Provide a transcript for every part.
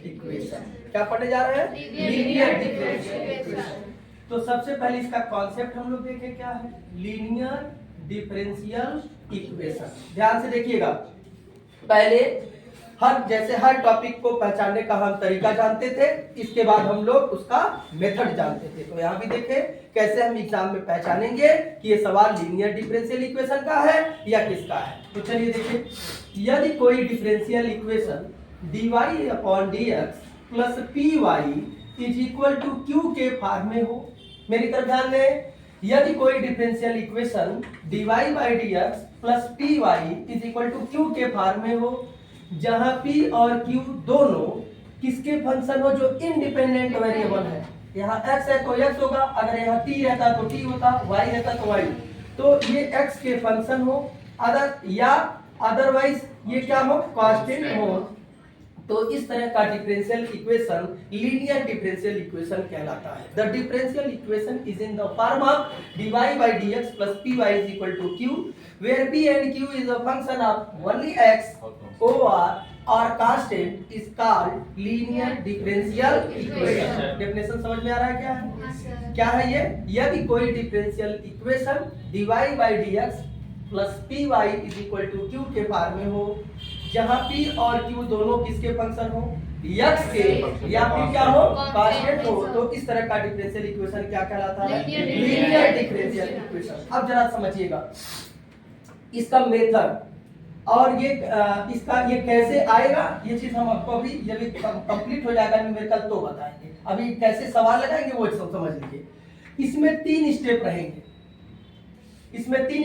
Equation. क्या पढ़ने जा रहे हैं? Linear differential equation. तो सबसे पहले इसका कॉन्सेप्ट हम लोग देखें क्या है, लीनियर डिफरेंशियल इक्वेशन। ध्यान से देखिएगा, पहले हर टॉपिक को पहचानने का हम तरीका जानते थे, इसके बाद हम लोग उसका मेथड जानते थे। तो यहाँ भी देखें कैसे हम एग्जाम में पहचानेंगे कि ये सवाल लीनियर डिफरेंशियल इक्वेशन का है या किसका है। तो चलिए देखिए, यदि कोई differential equation dy upon dx plus p y is equal to q के फॉर्म में हो। मेरी तरफ ध्यान दें, यदि कोई differential equation dy by dx plus p y is equal to q के फॉर्म में हो, जहां p और q दोनों किसके फंक्शन हो, जो इंडिपेंडेंट वेरिएबल है। यहाँ x है तो x होगा, अगर यहाँ t रहता तो t होता, y रहता तो y। तो ये x के फंक्शन हो, अदरवाइज ये क्या हो, कांस्टेंट हो। तो इस तरह का differential equation linear differential equation कहलाता है। The differential equation is in the form of dy by dx plus py is equal to q, where p and q is a function of only x or constant is called linear differential equation। Definition समझ में आ रहा है क्या है? क्या है ये? यदि कोई differential equation dy by dx plus p y is equal to q के फॉर्म में हो, जहां p और q दोनों किसके फंक्शन हो, x के, या फिर क्या हो, कांस्टेंट हो। तो इस तरह का डिफरेंशियल इक्वेशन क्या कहलाता है? Linear differential equation. अब जरा समझिएगा इसका मेथड और ये कैसे आएगा, ये चीज हम आपको अभी जब कंप्लीट हो जाएगा न्यूमेरिकल तो बताएंगे। अभी कैसे सवाल लगाएंगे वो समझ लीजिए। इसमें 3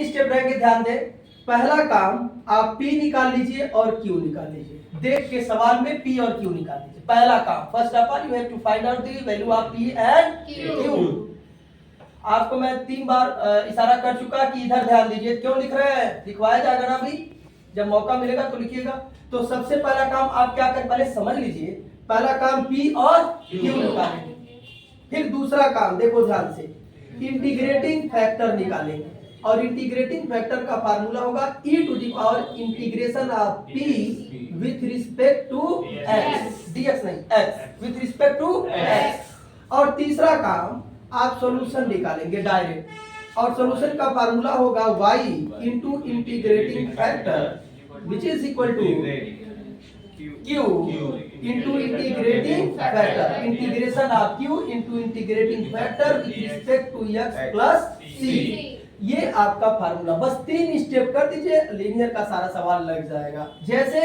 स्टेप रहेंगे, ध्यान दें। पहला काम आप P निकाल लीजिए और Q निकाल लीजिए। देख के सवाल में P और Q निकाल लीजिए। पहला काम, first of all you have to find out the value of P and Q। आपको मैं 3 बार इशारा कर चुका कि इधर ध्यान दीजिए। क्यों लिख रहे हैं? लिखवाया जाएगा ना, अभी जब मौका मिलेगा तो लिखिएगा। तो सबसे पहला काम आप क्या कर, पहले समझ लीजिए। पहला काम P और Q निकालेंगे। फिर दूसरा काम देखो ध्यान से, इंटीग्रेटिंग फैक्टर निकालेंगे। और इंटीग्रेटिंग फैक्टर का फार्मूला होगा e to the power integration of p with respect to x, dx नहीं x, with respect to x। और तीसरा काम आप सॉल्यूशन निकालेंगे डायरेक्ट, और सॉल्यूशन का फार्मूला होगा y into integrating factor which is equal to q into integrating factor, integration of q into integrating factor with respect to x plus c। ये आपका फार्मूला, बस 3 स्टेप कर दीजिए, लीनियर का सारा सवाल लग जाएगा। जैसे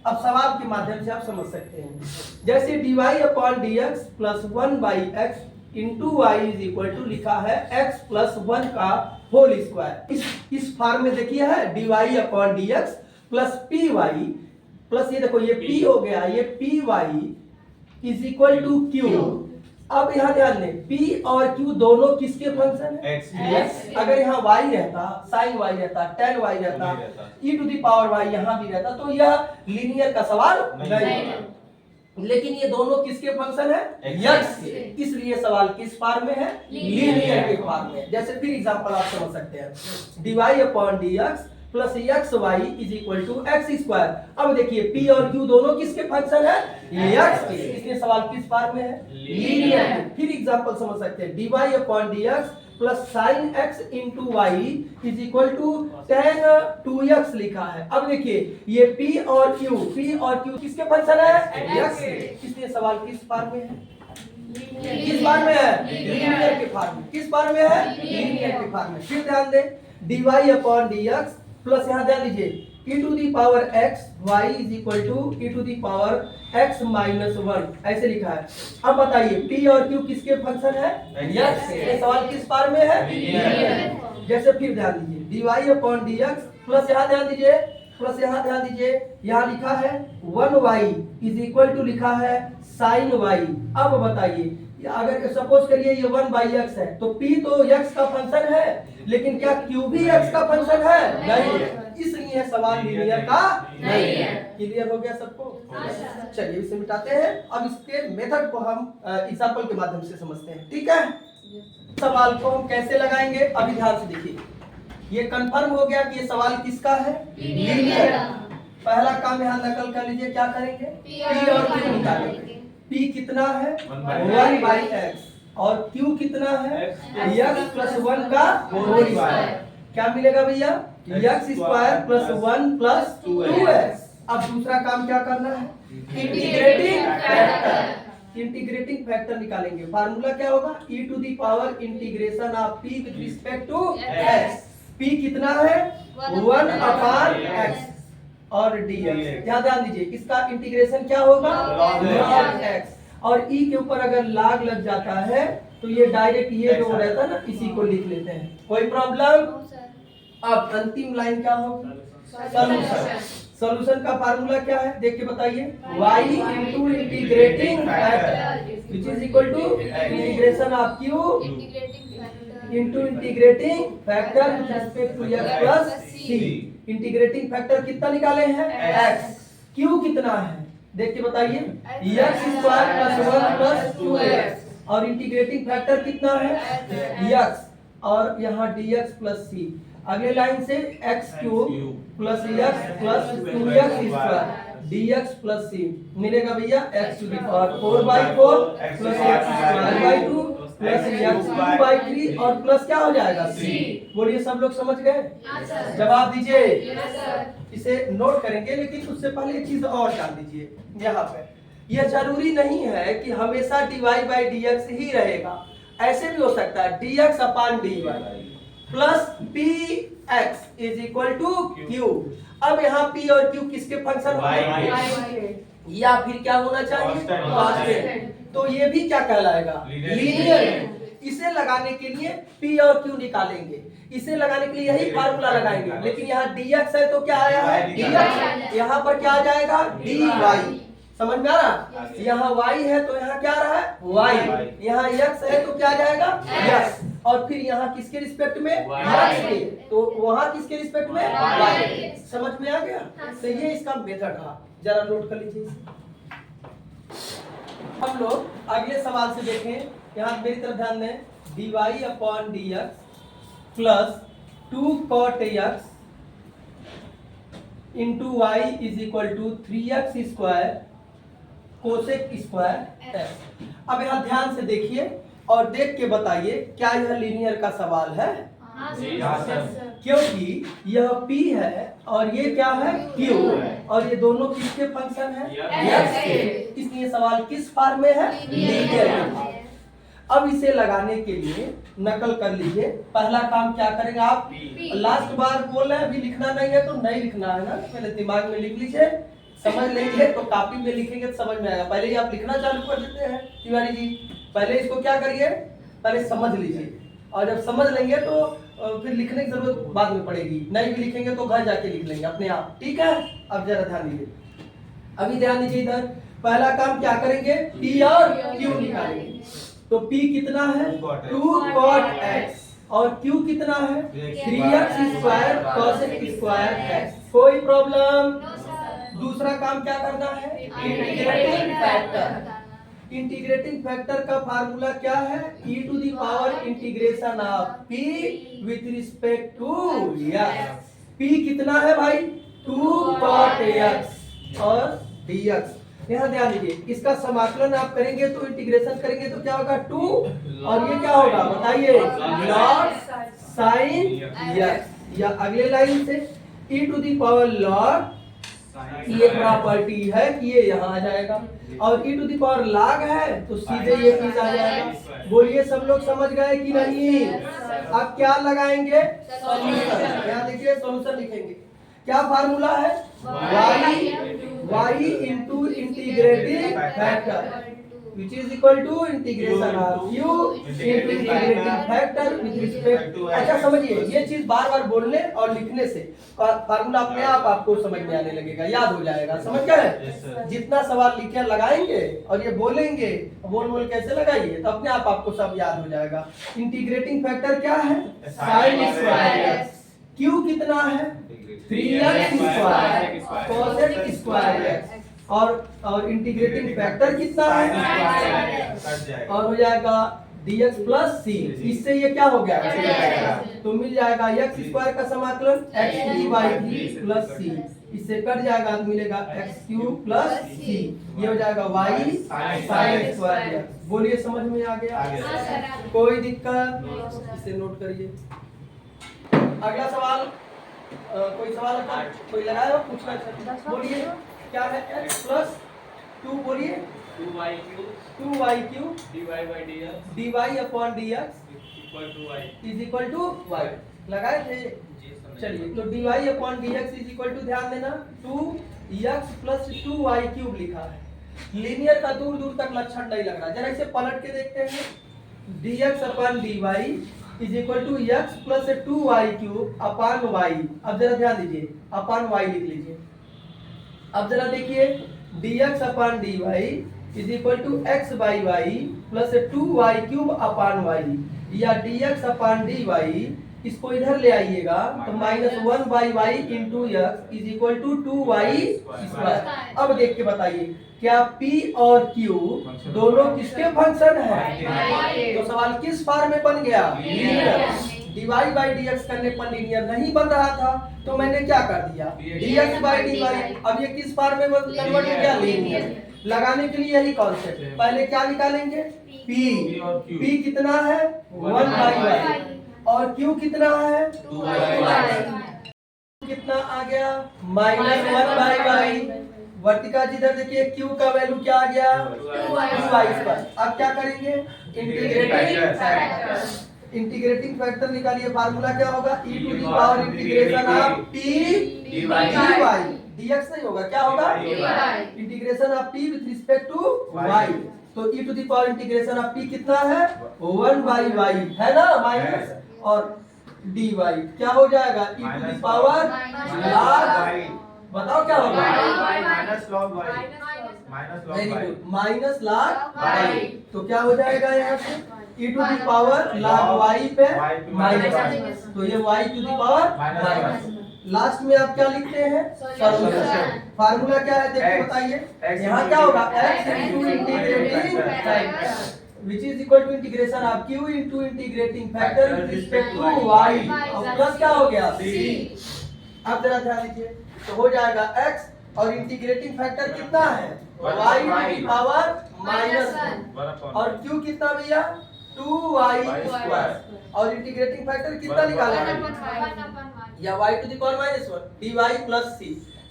अब सवाल के माध्यम से आप समझ सकते हैं, जैसे dy upon dx plus 1 by x into y is equal to लिखा है x प्लस 1 का होल स्क्वायर। इस फॉर्म में देखिए है dy upon dx plus p y plus ये देखो ये p हो गया, ये p y is equal to q। अब यहाँ ध्यान दें, P और Q दोनों किसके फंक्शन है? x। अगर यहाँ y रहता, sin y रहता, tan y रहता, e to the power y यहाँ भी रहता, तो यह लीनियर का सवाल नहीं होता। लेकिन ये दोनों किसके फंक्शन है? x के। इसलिए सवाल किस फॉर्म में है? लीनियर के फॉर्म में। जैसे फिर एग्जांपल आप समझ सकते हैं, dy upon dx plus x y is equal to x square. अब देखिए P और Q दोनों किसके फंक्शन है? x के। इसलिए सवाल किस फॉर्म में है? लीनियर। फिर एग्जांपल समझ सकते हैं, dy upon dx plus sine x into y is equal to tan 2x लिखा है। अब देखिए ये P और Q किसके फंक्शन है? x के। इसलिए सवाल किस फॉर्म में है? किस फॉर्म में है? लीनियर के फॉर्म में। किस फॉर्म में है? लीनियर के फॉर्म में। फिर ध्यान दें, dy अपॉन dx प्लस यहाँ ध्यान दीजिए e to the power x y is equal to e to the power x minus 1 ऐसे लिखा है। अब बताइए P और Q किसके फंक्शन है? x के। सवाल किस फॉर्म में है? जैसे फिर ध्यान दीजिए dy अपॉन dx प्लस यहाँ ध्यान दीजिए यहाँ लिखा है 1y इज इक्वल टू लिखा है साइन y। अब बताइए अगर सपोज करिए ये 1 बाई एक्स है, तो P तो x का फंक्शन है, लेकिन क्या Q भी x का फंक्शन है? नहीं। इसलिए सवाल लीनियर का नहीं है। क्लियर हो गया सबको? चलिए इसे मिटाते हैं। अब इसके मेथड को हम एग्जांपल के माध्यम से समझते हैं, ठीक है? सवाल को हम कैसे लगाएंगे अभी ध्यान से देखिए। ये कंफर्म हो गया कि ये सवाल किसका है? लीनियर। पहला काम यहाँ नकल कर लीजिए, क्या करेंगे? P और Q निकालेंगे। p कितना है 1/x और q कितना है x प्लस 1 का होल स्क्वायर। क्या मिलेगा भैया x square plus 1 plus 2x। अब दूसरा काम क्या करना है इंटीग्रेटिंग फैक्टर। इंटीग्रेटिंग फैक्टर निकालेंगे। फार्मूला क्या होगा e to the power integration of p with respect to x। p कितना है 1/x और dx। यहाँ ध्यान दीजिए इसका इंटीग्रेशन क्या होगा log x और e के ऊपर अगर लाग लग जाता है तो ये डायरेक्ट ये जो रहता है ना इसी को लिख लेते हैं। कोई प्रॉब्लम। अब अंतिम लाइन क्या होगा सॉल्यूशन। सॉल्यूशन का फार्मूला क्या है देख के बताइए y into integrating factor which is equal to integration of q into integrating factor with respect to x plus c। Integrating factor कितना निकाले हैं x। q कितना है देख के बताइए x square plus 1 plus 2x और इंटीग्रेटिंग फैक्टर कितना है x और यहाँ dx प्लस c। अगले लाइन से x cube plus x plus 2x square dx plus c मिलेगा भैया x to the power 4/4 plus x square by 2 plus x cube by 3 और प्लस क्या हो जाएगा c। बोलिए सब लोग समझ गए जवाब दीजिए। इसे नोट करेंगे लेकिन उससे पहले एक चीज और जान दीजिए यहाँ पे यह जरूरी नहीं है कि हमेशा dy बाय dx ही रहेगा। ऐसे भी हो सकता है dx upon dy plus px is equal to q। अब यहाँ p और q किसके फंक्शन होंगे या फिर क्या होना चाहिए कांस्टेंट। तो ये भी क्या कहलाएगा लीनियर। इसे लगाने के लिए p और q निकालेंगे। इसे लगाने के लिए यही फार्मूला लगाएंगे लेकिन यहाँ dx है तो क्या आया है dx। यहाँ पर क्या आ जाएगा dy। समझ में आ रहा यहाँ y है तो यहाँ क्या रहा है y। यहाँ x है तो क्या जाएगा x और फिर यहाँ किसके रिस्पेक्ट में x के तो वहां किसके रिस्पेक्ट में y। समझ में आ गया। तो ये इसका मेथड था जरा नोट कर लीजिए। हम लोग अगले सवाल से देखें। यहाँ मेरी तरफ ध्यान दें dy upon dx plus 2 cot x into y is equal to 3x square cosec square x। अब यहाँ ध्यान से देखिए और देख के बताइए क्या यह लीनियर का सवाल है क्योंकि यह p है और ये क्या है q और ये दोनों किसके फंक्शन है x के। इसलिए सवाल किस फॉर्म में है लीनियर। अब इसे लगाने के लिए नकल कर लीजिए। पहला काम क्या करेंगे आप लास्ट बार बोल रहे हैं अभी लिखना नहीं है तो नहीं लिखना है ना पहले दिमाग में लिख लीजिए। समझ लेंगे तो कॉपी में लिखेंगे तो समझ में आएगा। पहले ही आप लिखना चालू कर देते हैं तिवारी जी। पहले इसको क्या करिए पहले समझ लीजिए और जब समझ लेंगे तो फिर लिखने की जरूरत बाद में पड़ेगी। नहीं भी लिखेंगे तो घर जाके लिख लेंगे अपने आप। ठीक है। अब जरा ध्यान दीजिए अभी ध्यान दीजिए इधर पहला काम क्या करेंगे p और q निकालेंगे। तो p कितना है 2 cot x और q कितना है 3x square cosec square x। कोई प्रॉब्लम। दूसरा काम क्या करना है इंटीग्रेटिंग फैक्टर। इंटीग्रेटिंग फैक्टर का फार्मूला क्या है e to the power integration of p with respect to x। p कितना है भाई 2 cot x और dx। यहाँ ध्यान दीजिए इसका समाकलन आप करेंगे तो इंटीग्रेशन करेंगे तो क्या होगा 2 और ये क्या होगा बताइए log sin x। या अगले लाइन से e to the power log ये प्रॉपर्टी है कि ये यहाँ आ जाएगा और e to the power log है तो सीधे ये चीज आ जाएगा। बोलिए सब लोग समझ गए कि नहीं। अब क्या लगाएंगे सॉल्यूशन। यहाँ देखिए सॉल्यूशन लिखेंगे। क्या फार्मूला है y into integrating factor which is equal to integration of q into integrating factor with respect to। अच्छा समझिए ये चीज बार बार बोलने और लिखने से फार्मूला अपने आप आपको समझ में आने लगेगा याद हो जाएगा। समझ गए। जितना सवाल लिखे लगाएंगे और ये बोलेंगे बोल बोल कैसे लगाइए तो अपने आप आपको सब याद हो जाएगा। इंटीग्रेटिंग फैक्टर क्या है sin स्क्वायर x। q कितना है 3x square cosec square x और इंटीग्रेटिंग फैक्टर कितना है और हो जाएगा dx प्लस c। इससे ये क्या हो गया तो मिल जाएगा x स्क्वायर का समाकलन x3 प्लस c इससे कट जाएगा तो मिलेगा एक्स क्यूब प्लस सी, ये हो जाएगा वाई साइन एक्स स्क्वायर। बोलिए समझ में आ गया? कोई दिक्कत? इसे नोट करिए। अगला सवाल कोई सवाल कोई लगाया हो पूछना चाहते? बोलिए क्या है? x प्लस 2 बोलिए 2y cube dy upon dx is equal to y। लगाए थे? चलिए तो dy upon dx is equal to, ध्यान देना, 2x प्लस 2y क्यूब लिखा है। लीनियर का दूर दूर तक लक्षण नहीं लग रहा, जरा इसे पलट के देखते हैं। dx upon dy is equal to x plus 2y cube upon y। अब जरा ध्यान दीजिए, अपान y लिख लीजिए। अब जरा देखिए dx upon dy is equal to x by y plus 2y cube upon y, या dx अपान dy इसको इधर ले आइएगा तो -1 by y into x is equal to 2y square. अब देख के बताइए क्या p और q दोनों किसके फंक्शन है? तो सवाल किस फॉर्म में बन गया? लीनियर। dy बाई dx करने पर लीनियर नहीं बन रहा था तो मैंने क्या कर दिया? dx by dy। अब ये किस फॉर्म में कन्वर्ट हो गया? लीनियर। लगाने के लिए यही कॉन्सेप्ट है। पहले क्या निकालेंगे? p कितना है? 1 बाई वाई, और q कितना है? 2y। कितना आ गया? -1 बाई वाई। वर्तिका जिधर देखिए q का वैल्यू क्या आ गया? 2y पर। अब क्या करेंगे? इंटीग्रेटिंग फैक्टर निकालिए। फार्मूला क्या होगा? e to the power integration of p dy। dx नहीं होगा, क्या होगा? Integration of p with respect to y। तो e to the power integration of p कितना है? 1 बाई y है ना, माइनस, और dy क्या हो जाएगा? e to the power log, बताओ क्या होगा? Very good, minus log y। तो क्या हो जाएगा यहाँ से? e to the power log y पे माइनस, तो ये y to the power minus. Last में आप क्या लिखते हैं? सॉल्यूशन। फार्मूला क्या है देखिए बताइए। यहाँ क्या होगा? x into integrating factor which is equal to integration of q into integrating factor with respect to y, और प्लस क्या हो गया? c। अब जरा ध्यान दीजिए तो हो जाएगा x और इंटीग्रेटिंग फैक्टर कितना है? y टू द पावर -1, और q कितना भैया? 2y स्क्वायर, और इंटीग्रेटिंग फैक्टर कितना निकालेंगे? या y to the power -1 dy plus c,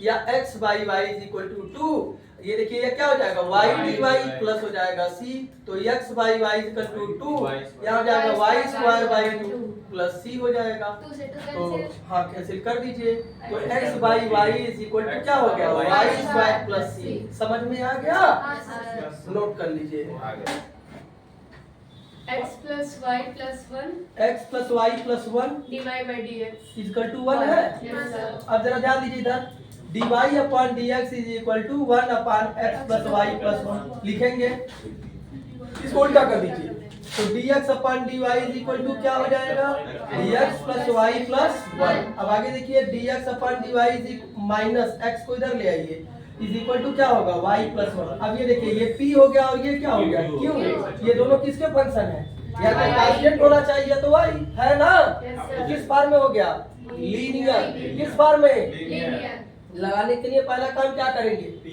या x by y is equal to 2। ये देखिए ये क्या हो जाएगा? y dy प्लस हो जाएगा c, तो x by y is equal to 2, यहाँ हो जाएगा y square by 2 plus c हो जाएगा। तो हाँ कैंसिल कर दीजिए, तो x by y is equal to क्या हो गया? y square plus c। समझ में आ गया? नोट कर लीजिए। x plus y plus 1 x plus y plus 1 dy by dx equal to 1 है। yes sir अब जरा ध्यान दीजिए इधर, dy upon dx is equal to 1 upon x plus y plus 1 लिखेंगे। इसको उल्टा कर दीजिए तो dx upon dy is equal to क्या हो जाएगा? dx plus y plus 1। अब आगे देखिए dx upon dy is minus x को इधर ले आइए, इज इक्वल टू क्या होगा? y plus 1। अब ये देखिए ये p हो गया और ये क्या हो गया? q। ये दोनों किसके फंक्शन है? या तो कांस्टेंट होना चाहिए तो y है ना, तो किस फॉर्म में हो गया? लीनियर। किस फॉर्म में? linear लगाने के लिए पहला काम क्या करेंगे? p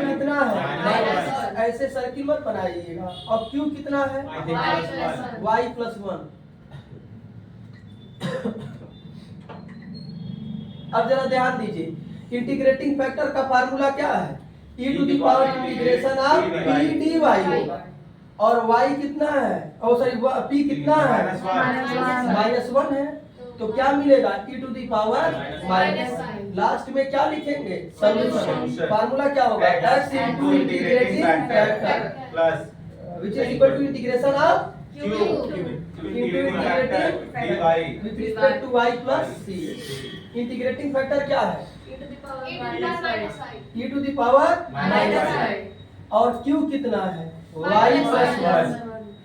कितना है? ऐसे सर्किल मत बनाइएगा। और q कितना है? y plus 1। अब जरा ध्यान दीजिए, इंटीग्रेटिंग फैक्टर का फार्मूला क्या है? e to the power integration of p dy होगा, और y कितना है? और सॉरी p कितना है? -1 है, तो क्या मिलेगा? e to the power minus. Last में क्या लिखेंगे? सॉल्यूशन। फार्मूला क्या होगा? x into integrating factor plus which is equal to integration of q into integrating dy with respect to y plus c। Integrating factor क्या है? e to the power minus, और q कितना है? y plus 1,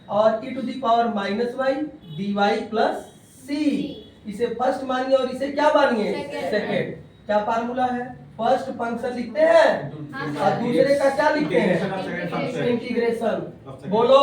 और e to the power -y dy plus c। इसे first मानिए और इसे क्या मानिए? सेकंड। क्या फार्मूला है? फर्स्ट फंक्शन लिखते हैं और दूसरे का क्या लिखते हैं? इंटीग्रेशन। बोलो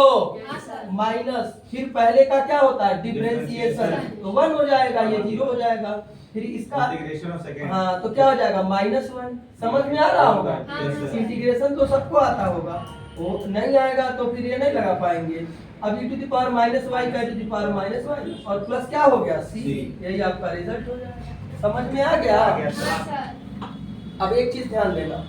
माइनस, फिर पहले का क्या होता है? डिफरेंशिएशन, तो 1 हो जाएगा, ये 0 हो जाएगा। फिर इसका इंटीग्रेशन ऑफ सेकंड। हाँ तो क्या हो जाएगा -1। समझ में आ रहा होगा? हाँ, इंटीग्रेशन तो सबको आता होगा, वो नहीं आएगा तो फिर ये नहीं लगा पाएंगे। अब e to the power -y का e to the power -y और प्लस क्या हो गया c, यही आपका रिजल्ट हो जाएगा। समझ में आ गया? Yes, sir. अब एक चीज ध्यान देना,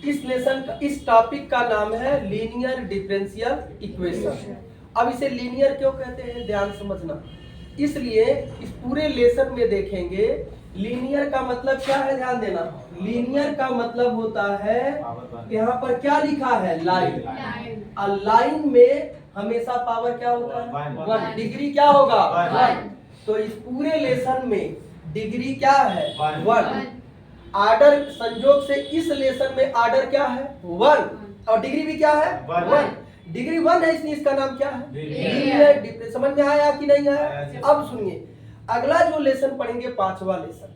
इस लेसन का, इस टॉपिक का नाम है लीनियर डिफरेंशियल इक्वेशन। अब इसे लीनियर क्यों कहते हैं, ध्यान समझना। इसलिए इस पूरे लेसन में देखेंगे लीनियर का मतलब क्या है, ध्यान देना। लीनियर का मतलब होता है, यहाँ पर क्या लिखा है, लाइन। Line. और लाइन में हमेशा पावर क्या होता है, 1। डिग्री क्या होगा, 1। तो इस पूरे लेसन में डिग्री क्या है, 1। आर्डर संयोग से इस लेसन में आर्डर क्या है, 1 और डिग्री भी क्या है, 1। डिग्री 1 है, इसलिए इसका नाम क्या है, लीनियर डिफरेंस। समझ में आया कि नहीं आया? अब सुनिए, अगला जो लेसन पढ़ेंगे 5वां लेसन,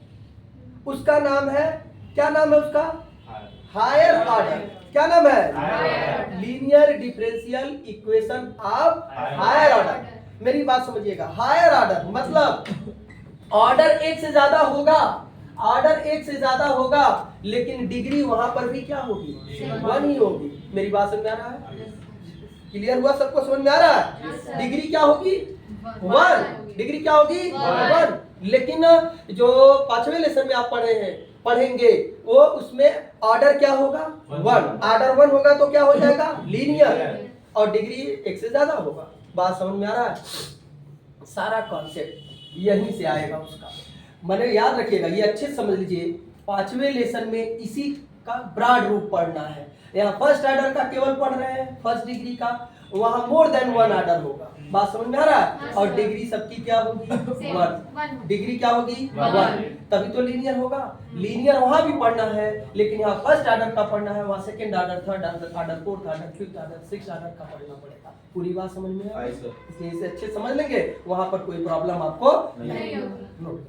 उसका नाम है, क्या नाम है उसका, हायर ऑर्डर। क्या नाम है, Higher order. Linear differential equation of higher order. मेरी बात समझिएगा, हायर ऑर्डर मतलब ऑर्डर एक से ज्यादा होगा, ऑर्डर एक से ज्यादा होगा, लेकिन डिग्री वहां पर भी क्या होगी, 1 ही होगी। मेरी बात समझ में आ रहा है? क्लियर हुआ? सबको समझ में आ रहा है? Yes, sir. डिग्री क्या होगी, 1। डिग्री क्या होगी, 1। लेकिन जो 5वें लेसन में आप पढ़ेंगे वो उसमें ऑर्डर क्या होगा, 1। ऑर्डर 1 होगा तो क्या हो जाएगा, लीनियर, और डिग्री एक से ज्यादा होगा। बात समझ में आ रहा है? सारा कॉन्सेप्ट यहीं से आएगा उसका। मैंने याद रखिएगा, ये अच्छे से समझ लीजिए, 5वें लेसन में इसी का ब्रॉड रूप पढ़ना है। यहाँ फर्स्ट ऑर्डर का केवल पढ़ रहे हैं, फर्स्ट डिग्री का, वहाँ मोर देन 1 ऑर्डर होगा। बात समझ में आ रहा है? और डिग्री सबकी क्या होगी, 1। डिग्री क्या होगी, 1। तभी तो लीनियर होगा। लीनियर वहाँ भी पढ़ना है, लेकिन यहाँ फर्स्ट ऑर्डर का पढ़ना है, वहाँ second order, third order, fourth order, fifth order, six order का पढ़ना पड़ेगा। पूरी बात समझ में आ रही है? इसलिए इसे अच्छे समझ लेंगे, वहाँ पर कोई प्रॉब्लम आपको नहीं होगी। नोट